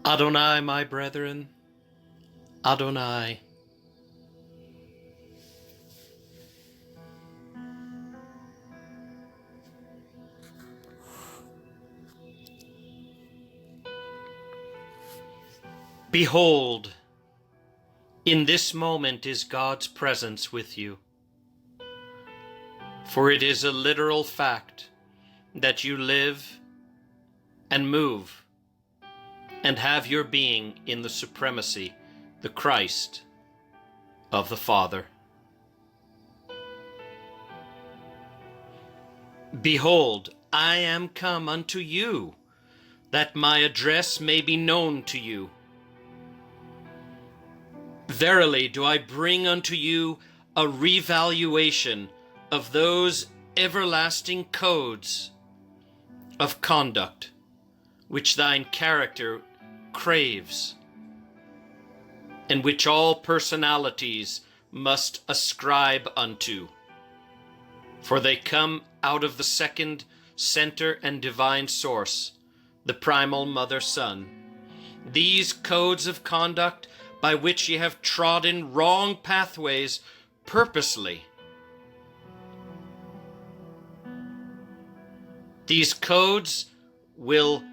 Adonai, my brethren, Adonai. Behold, in this moment is God's presence with you. For it is a literal fact that you live and move and have your being in the supremacy, the Christ of the Father. Behold, I am come unto you, that my address may be known to you. Verily do I bring unto you a revaluation of those everlasting codes of conduct which thine character craves, and which all personalities must ascribe unto. For they come out of the second center and divine source, the primal mother Son. These codes of conduct by which ye have trodden wrong pathways purposely. These codes will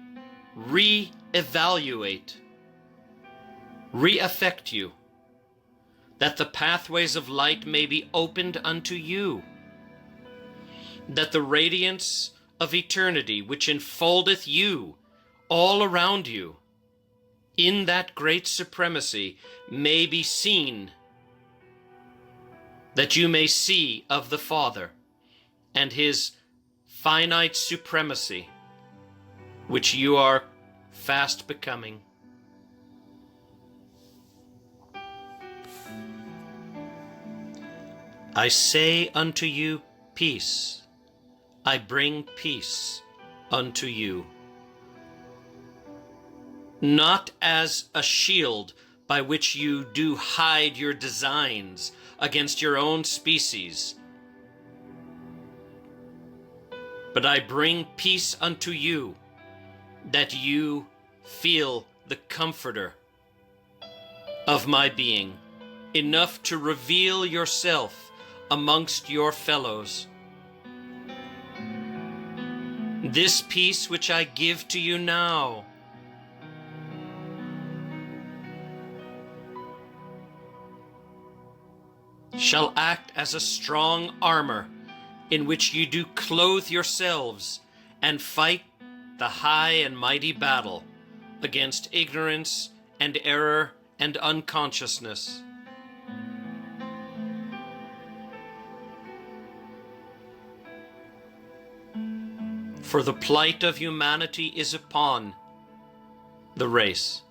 re-evaluate, re-affect you, that the pathways of light may be opened unto you, that the radiance of eternity which enfoldeth you all around you in that great supremacy may be seen, that you may see of the Father and his finite supremacy, which you are fast becoming. I say unto you, peace. I bring peace unto you. Not as a shield by which you do hide your designs against your own species, but I bring peace unto you, that you feel the comforter of my being, enough to reveal yourself amongst your fellows. This peace which I give to you now, shall act as a strong armor in which you do clothe yourselves and fight the high and mighty battle against ignorance and error and unconsciousness. For the plight of humanity is upon the race.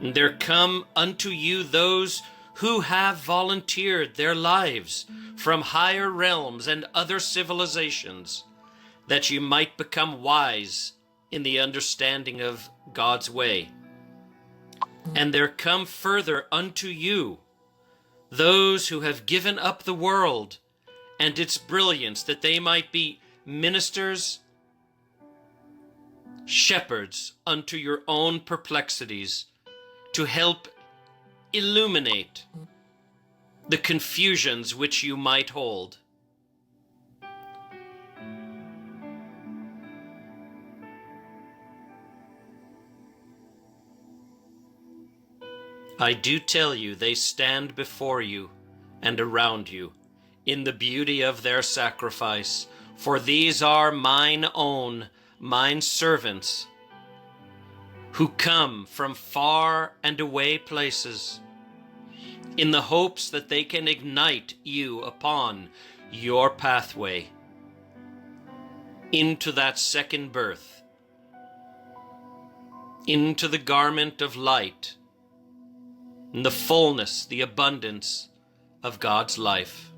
There come unto you those who have volunteered their lives from higher realms and other civilizations, that you might become wise in the understanding of God's way. And there come further unto you those who have given up the world and its brilliance, that they might be ministers, shepherds unto your own perplexities, to help illuminate the confusions which you might hold. I do tell you, they stand before you and around you in the beauty of their sacrifice, for these are mine own, mine servants, who come from far and away places, in the hopes that they can ignite you upon your pathway into that second birth, into the garment of light, in the fullness, the abundance of God's life.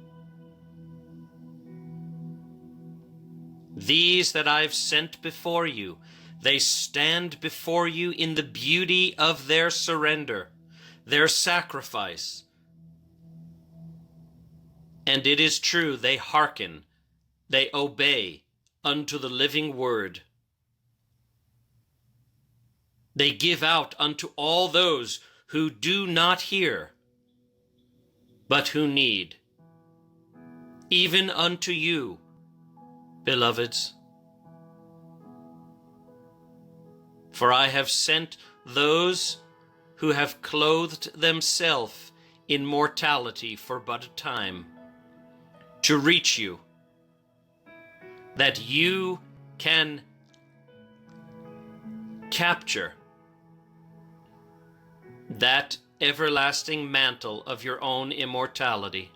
These that I've sent before you, they stand before you in the beauty of their surrender, their sacrifice. And it is true, they hearken, they obey unto the living word. They give out unto all those who do not hear, but who need, even unto you, beloveds. For I have sent those who have clothed themselves in mortality for but a time, to reach you, that you can capture that everlasting mantle of your own immortality.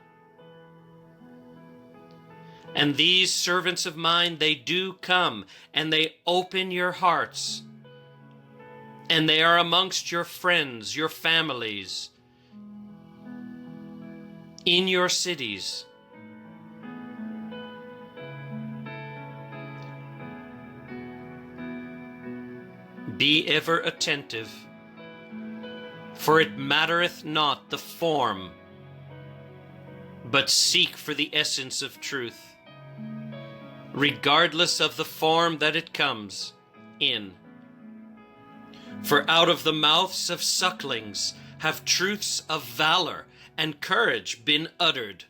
And these servants of mine, they do come, and they open your hearts, and they are amongst your friends, your families, in your cities. Be ever attentive, for it mattereth not the form, but seek for the essence of truth, regardless of the form that it comes in. For out of the mouths of sucklings have truths of valor and courage been uttered.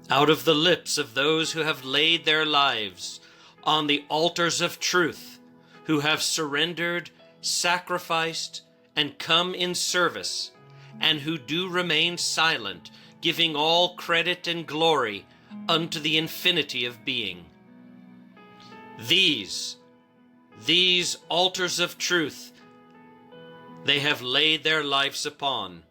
Out of the lips of those who have laid their lives on the altars of truth, who have surrendered, sacrificed, and come in service, and who do remain silent, giving all credit and glory unto the infinity of being. These altars of truth they have laid their lives upon,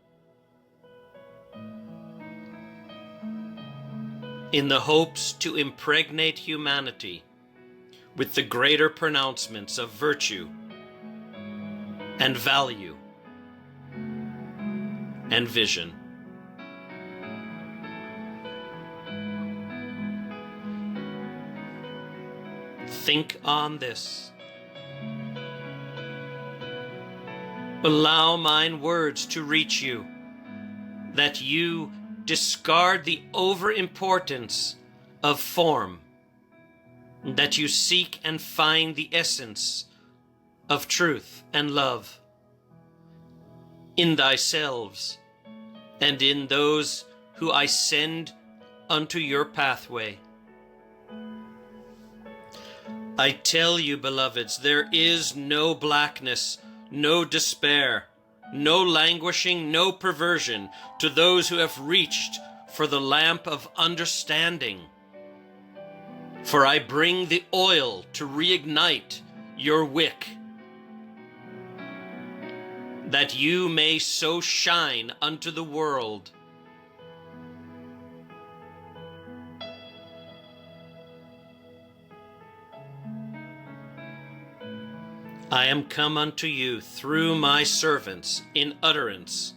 in the hopes to impregnate humanity with the greater pronouncements of virtue and value and vision. Think on this. Allow mine words to reach you, that you discard the overimportance of form, that you seek and find the essence of truth and love in thyselves and in those who I send unto your pathway. I tell you, beloveds, there is no blackness, no despair, no languishing, no perversion to those who have reached for the lamp of understanding. For I bring the oil to reignite your wick, that you may so shine unto the world. I am come unto you through my servants in utterance.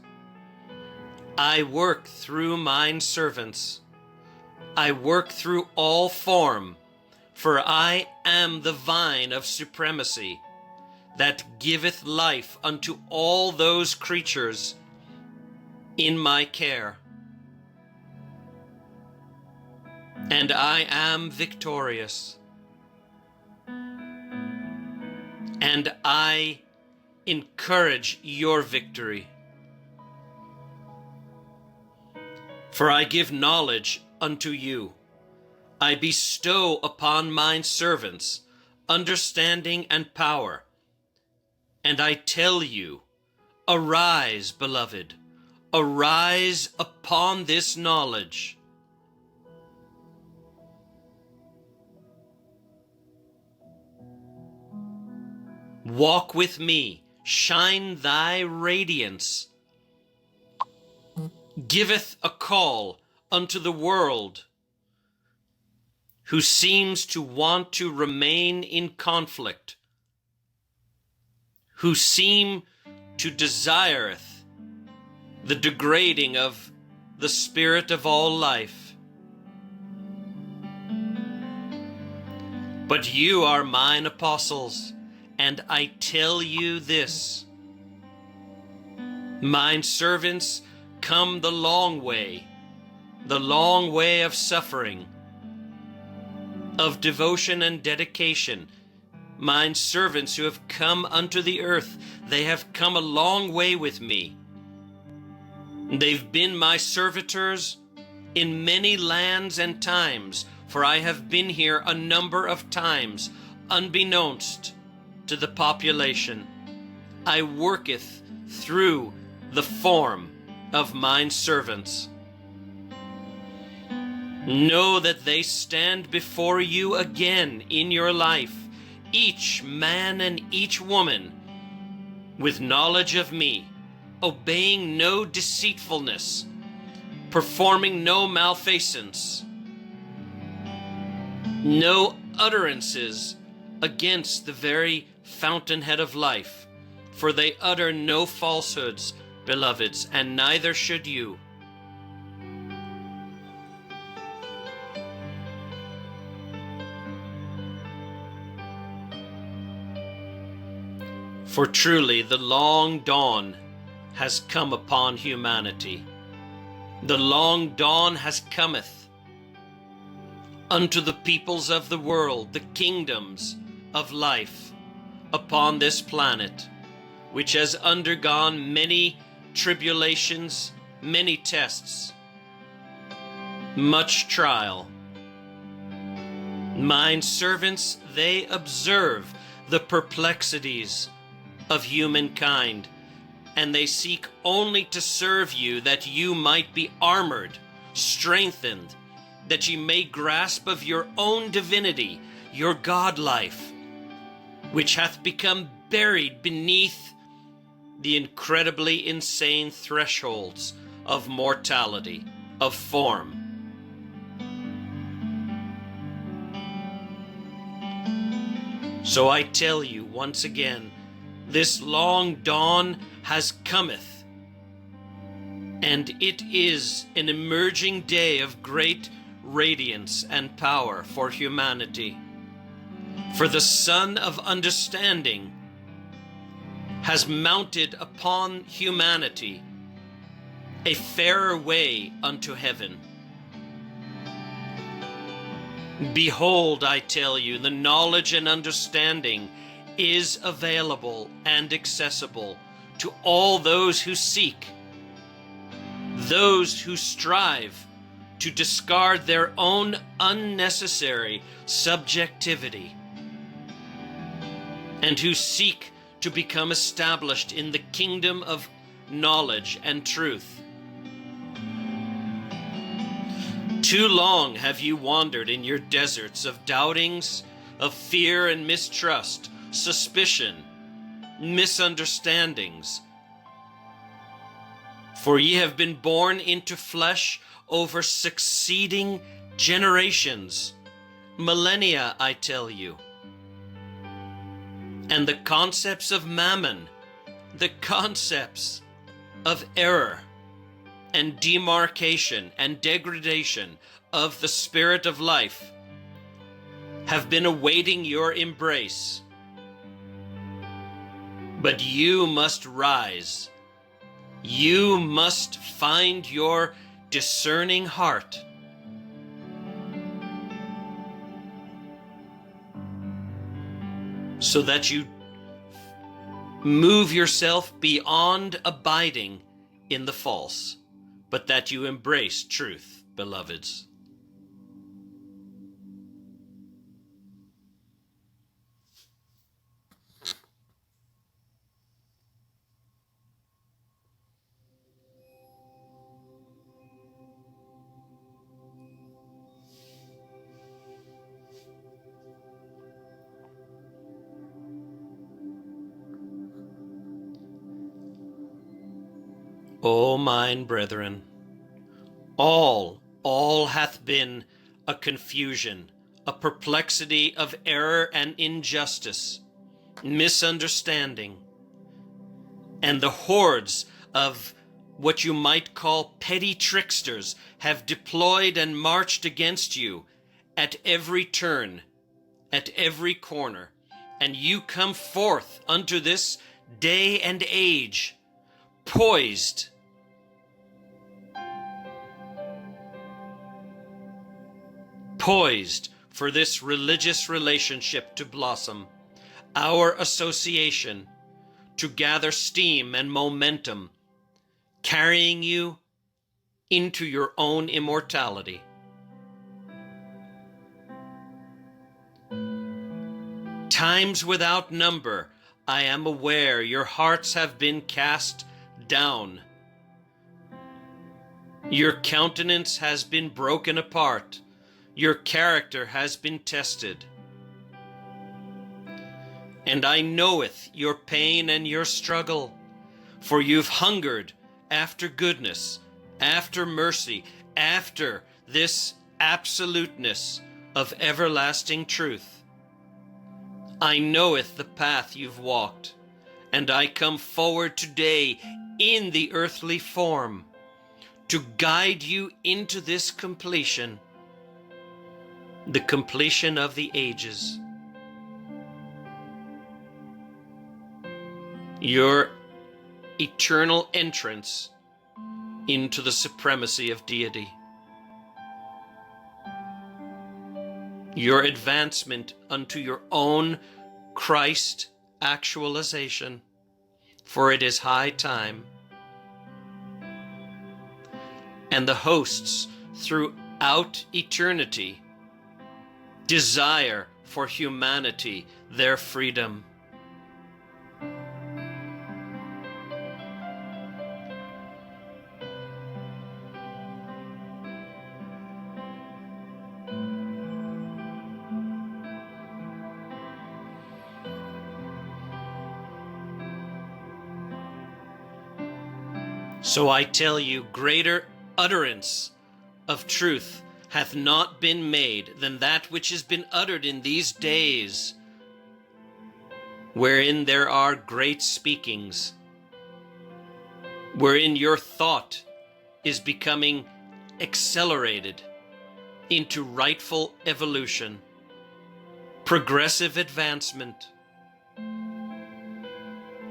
I work through mine servants. I work through all form, for I am the vine of supremacy, that giveth life unto all those creatures in my care. And I am victorious. And I encourage your victory. For I give knowledge unto you. I bestow upon mine servants understanding and power. And I tell you, arise, beloved, arise upon this knowledge. Walk with me, shine thy radiance. Giveth a call unto the world, who seems to want to remain in conflict, who seem to desireth the degrading of the spirit of all life. But you are mine apostles, and I tell you this: mine servants come the long way of suffering, of devotion and dedication, mine servants who have come unto the earth, they have come a long way with me. They've been my servitors in many lands and times, for I have been here a number of times, unbeknownst to the population. I worketh through the form of mine servants. Know that they stand before you again in your life, each man and each woman, with knowledge of me, obeying no deceitfulness, performing no malfeasance, no utterances against the very fountainhead of life, for they utter no falsehoods, beloveds, and neither should you. For truly the long dawn has come upon humanity. The long dawn has cometh unto the peoples of the world, the kingdoms of life upon this planet, which has undergone many tribulations, many tests, much trial. Mine servants, they observe the perplexities of humankind, and they seek only to serve you, that you might be armored, strengthened, that ye may grasp of your own divinity, your God life, which hath become buried beneath the incredibly insane thresholds of mortality, of form. So I tell you once again, this long dawn has cometh, and it is an emerging day of great radiance and power for humanity. For the Son of Understanding has mounted upon humanity a fairer way unto heaven. Behold, I tell you, the knowledge and understanding is available and accessible to all those who seek, those who strive to discard their own unnecessary subjectivity, and who seek to become established in the kingdom of knowledge and truth. Too long have you wandered in your deserts of doubtings, of fear and mistrust, suspicion, misunderstandings. For ye have been born into flesh over succeeding generations, millennia, I tell you. And the concepts of mammon, the concepts of error and demarcation and degradation of the spirit of life have been awaiting your embrace. But you must rise. You must find your discerning heart. So that you move yourself beyond abiding in the false, but that you embrace truth, beloveds. O mine brethren, all hath been a confusion, a perplexity of error and injustice, misunderstanding, and the hordes of what you might call petty tricksters have deployed and marched against you at every turn, at every corner, and you come forth unto this day and age, poised for this religious relationship to blossom, our association to gather steam and momentum, carrying you into your own immortality. Times without number, I am aware your hearts have been cast down. Your countenance has been broken apart. Your character has been tested. And I knoweth your pain and your struggle, for you've hungered after goodness, after mercy, after this absoluteness of everlasting truth. I knoweth the path you've walked, and I come forward today in the earthly form to guide you into this completion, the completion of the ages. Your eternal entrance into the supremacy of deity. Your advancement unto your own Christ actualization, for it is high time. And the hosts throughout eternity desire for humanity their freedom. So I tell you, greater utterance of truth hath not been made than that which has been uttered in these days, wherein there are great speakings, wherein your thought is becoming accelerated into rightful evolution, progressive advancement.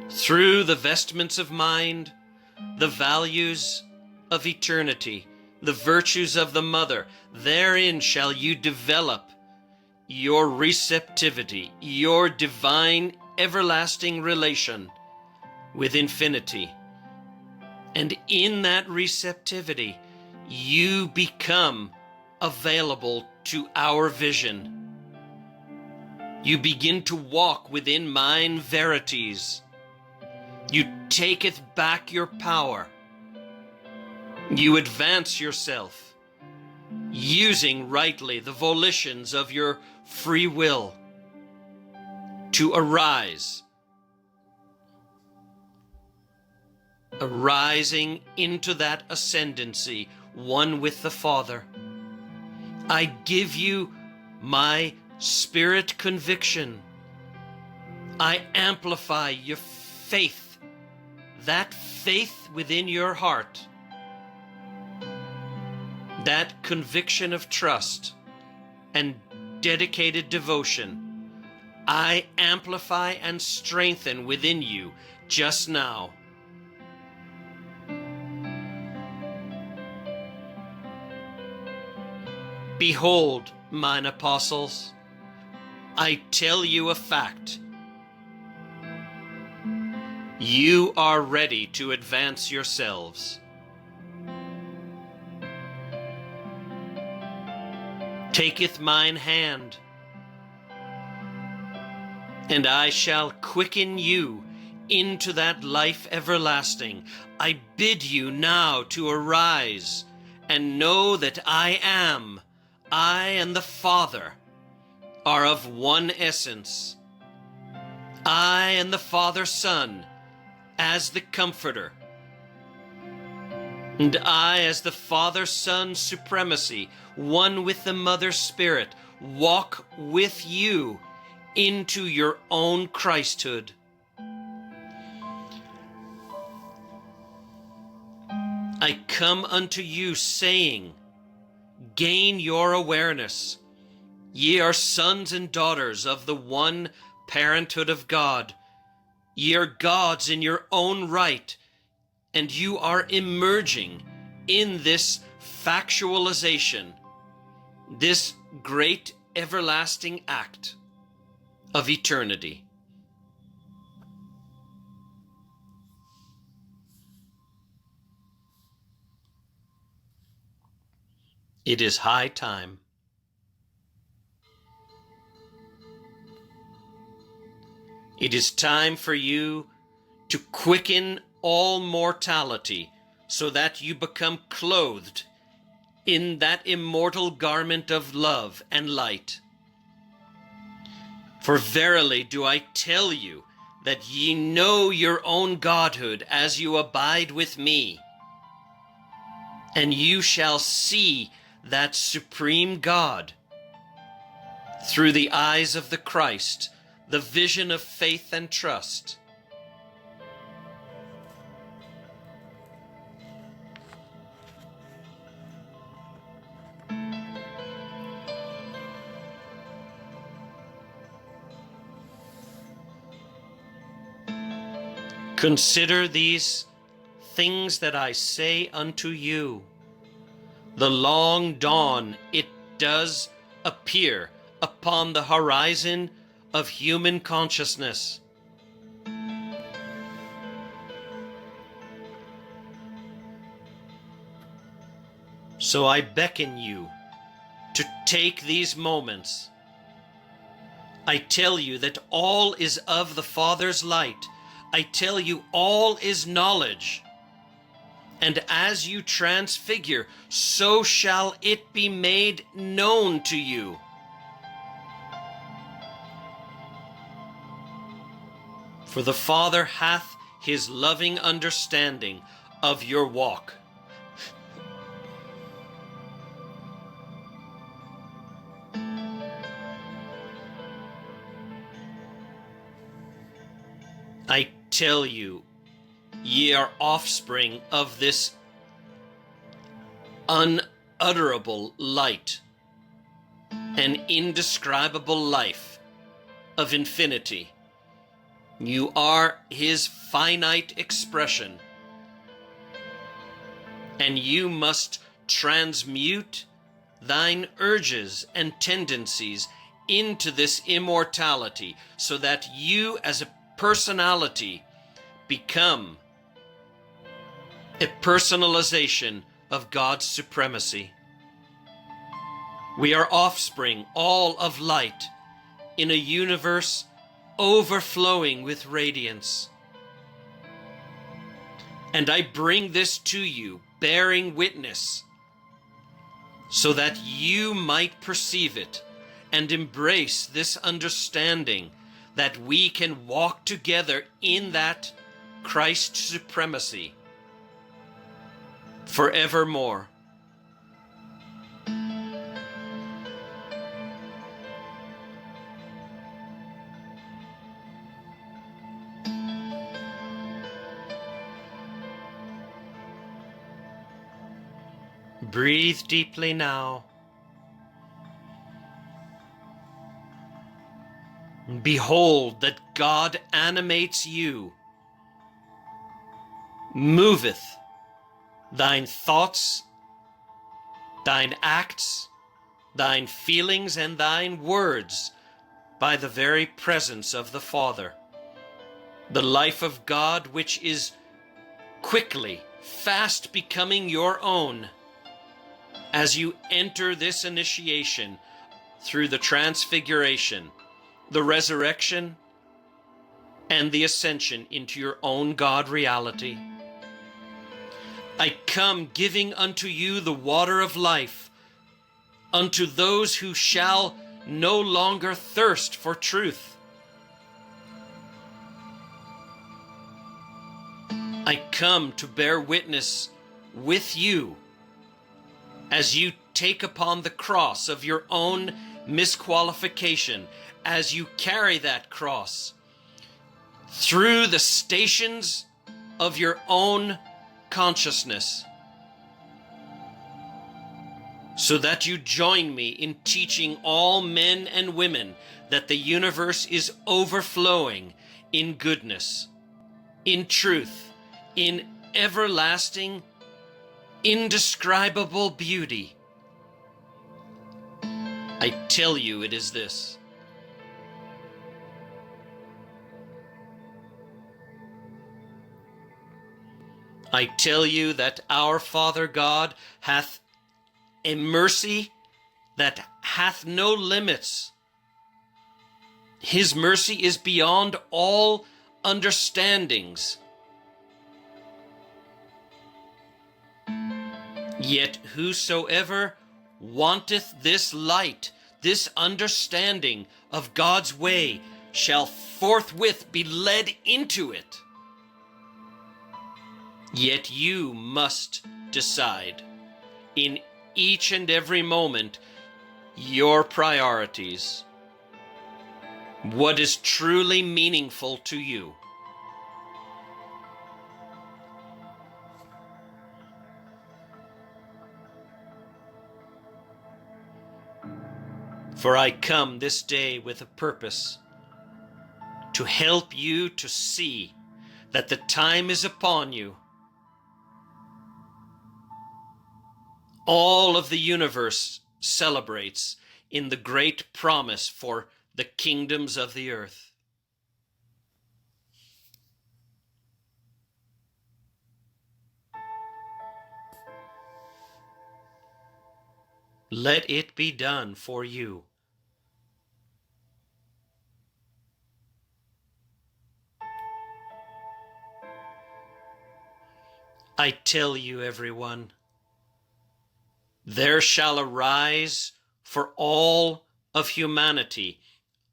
Through the vestments of mind, the values of eternity, the virtues of the mother, therein shall you develop your receptivity, your divine everlasting relation with infinity. And in that receptivity, you become available to our vision. You begin to walk within mine verities. You taketh back your power. You advance yourself, using rightly the volitions of your free will to arise, arising into that ascendancy, one with the Father. I give you my spirit conviction. I amplify your faith, that faith within your heart, that conviction of trust and dedicated devotion. I amplify and strengthen within you just now. Behold, mine apostles, I tell you a fact. You are ready to advance yourselves. Taketh mine hand, and I shall quicken you into that life everlasting. I bid you now to arise and know that I and the Father are of one essence. I and the Father Son as the Comforter, and I as the Father Son supremacy, one with the Mother Spirit, walk with you into your own Christhood. I come unto you saying, gain your awareness. Ye are sons and daughters of the one parenthood of God. Ye are gods in your own right, and you are emerging in this factualization, this great everlasting act of eternity. It is high time. It is time for you to quicken all mortality so that you become clothed in that immortal garment of love and light. For verily do I tell you that ye know your own godhood as you abide with me, and you shall see that supreme God through the eyes of the Christ, the vision of faith and trust. Consider these things that I say unto you. The long dawn, it does appear upon the horizon of human consciousness. So I beckon you to take these moments. I tell you that all is of the Father's light. I tell you all is knowledge. And as you transfigure, so shall it be made known to you. For the Father hath his loving understanding of your walk. I tell you, ye are offspring of this unutterable light and indescribable life of infinity. You are his finite expression, and you must transmute thine urges and tendencies into this immortality so that you as a personality become a personalization of God's supremacy. We are offspring, all of light, in a universe overflowing with radiance. And I bring this to you, bearing witness, so that you might perceive it and embrace this understanding that we can walk together in that Christ supremacy forevermore. Breathe deeply now. Behold that God animates you, moveth thine thoughts, thine acts, thine feelings, and thine words by the very presence of the Father. The life of God which is quickly, fast becoming your own as you enter this initiation through the transfiguration, the resurrection, and the ascension into your own God reality. I come giving unto you the water of life, unto those who shall no longer thirst for truth. I come to bear witness with you as you take upon the cross of your own misqualification, as you carry that cross through the stations of your own consciousness, so that you join me in teaching all men and women that the universe is overflowing in goodness, in truth, in everlasting, indescribable beauty. I tell you, it is this: I tell you that our Father God hath a mercy that hath no limits. His mercy is beyond all understandings. Yet whosoever wanteth this light, this understanding of God's way, shall forthwith be led into it. Yet you must decide in each and every moment your priorities. What is truly meaningful to you? For I come this day with a purpose to help you to see that the time is upon you. All of the universe celebrates in the great promise for the kingdoms of the earth. Let it be done for you. I tell you, everyone, there shall arise for all of humanity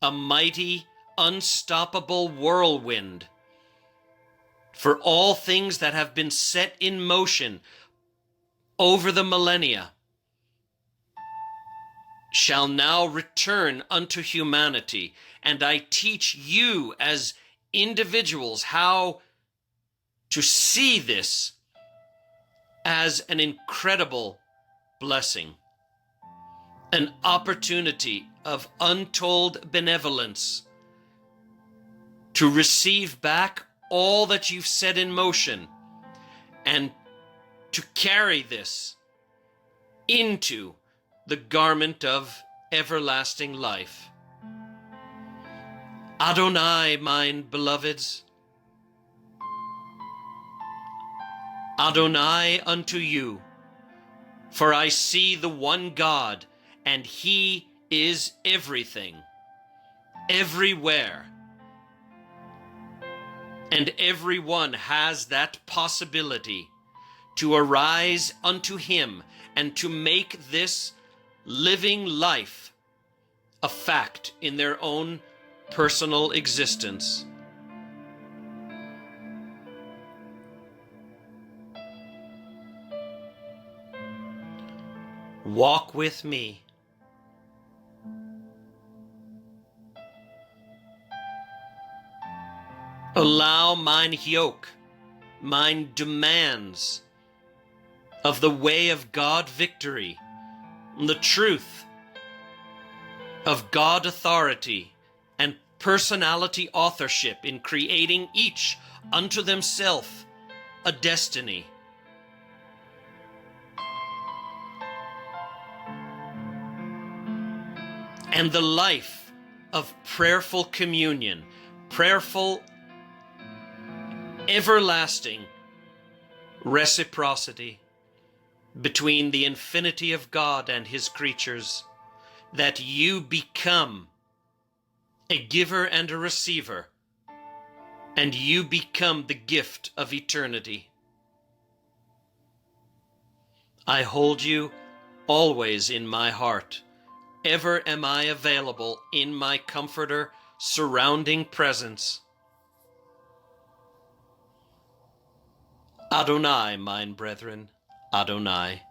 a mighty, unstoppable whirlwind. For all things that have been set in motion over the millennia shall now return unto humanity. And I teach you as individuals how to see this as an incredible blessing, an opportunity of untold benevolence to receive back all that you've set in motion and to carry this into the garment of everlasting life. Adonai, mine beloveds, Adonai unto you, for I see the one God, and He is everything, everywhere. And everyone has that possibility to arise unto Him and to make this living life a fact in their own personal existence. Walk with me. Allow mine yoke, mine demands of the way of God victory, the truth of God authority and personality authorship in creating each unto themselves a destiny. And the life of prayerful communion, prayerful everlasting reciprocity between the infinity of God and His creatures, that you become a giver and a receiver, and you become the gift of eternity. I hold you always in my heart. Ever am I available in my comforter, surrounding presence. Adonai, mine brethren, Adonai.